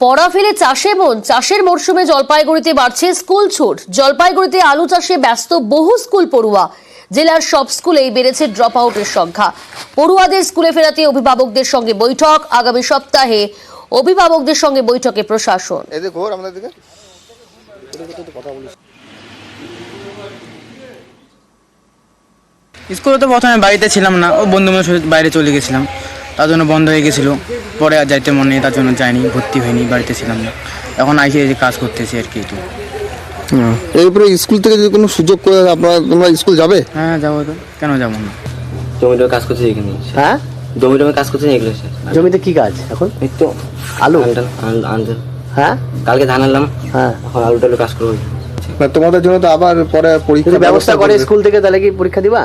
পড়া ফেলে চাষে মন, চাষের মরশুমে জলপাইগুড়িতে বাড়ছে স্কুল ছুট। জলপাইগুড়িতে আলু চাষে ব্যস্ত বহু স্কুল পড়ুয়া। জেলার সব স্কুলেই বেড়েছে ড্রপ আউটের সংখ্যা। পড়ুয়াদের স্কুলে ফেরাতে অভিভাবকদের সঙ্গে বৈঠক। আগামী সপ্তাহে অভিভাবকদের সঙ্গে বৈঠকে প্রশাসন। স্কুলে তো প্রথমে বাড়িতে ছিলাম না, ও বন্ধুদের সাথে বাইরে চলে গেছিলাম, তার জন্য বন্ধ হয়ে গেছিলো। পরে আর যাইতে মনে নেই, তার জন্য যাইনি, ভর্তি হয়নি, বাড়িতে ছিলাম না। এখন আইসে এই যে কাজ করতেছি আর কি। তো এরপরে স্কুল থেকে যদি কোনো সুযোগ করে তোমরা স্কুল যাবে? হ্যাঁ যাবো, তো কেন যাবো না। জমিতে কাজ করছে এখানে। হ্যাঁ, জমিতে কাজ করছে এগুলো স্যার। জমিতে কি কাজ এখন? এই তো আলু আনতে। হ্যাঁ, কালকে ধান আনলাম, হ্যাঁ, এখন আলু টালু কাজ করবো। তোমাদের জন্য তো আবার পরে পরীক্ষা ব্যবস্থা করে স্কুল থেকে, তাহলে কি পরীক্ষা দিবা?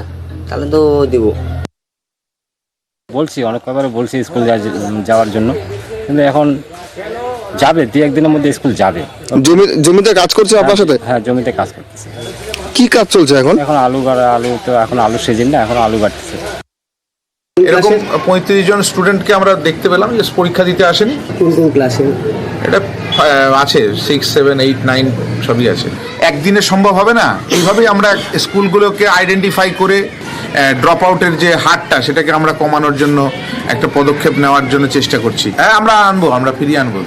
তাহলে তো দিব। বলছি অনেক কবার বলছি স্কুল যাওয়ার জন্য, কিন্তু এখন যাবে, দু একদিনের মধ্যে স্কুল যাবে। জমিতে কাজ করছে আপনার সাথে? হ্যাঁ, জমিতে কাজ করতেছে। কি কাজ চলছে এখন? এখন আলু গাড়া, আলু তো এখন আলু সিজন না, এখন আলু কাটতেছে। এরকম 35 জন স্টুডেন্টকে আমরা দেখতে পেলাম যে পরীক্ষা দিতে আসেনি। কোন কোন ক্লাসে? এটা আছে 6, 7, 8, 9 সবই আছে। একদিনে সম্ভব হবে না। এইভাবেই আমরা স্কুলগুলোকে আইডেন্টিফাই করে ড্রপ আউটের যে হারটা সেটাকে আমরা কমানোর জন্য একটা পদক্ষেপ নেওয়ার জন্য চেষ্টা করছি। হ্যাঁ, আমরা ফিরিয়ে আনবো।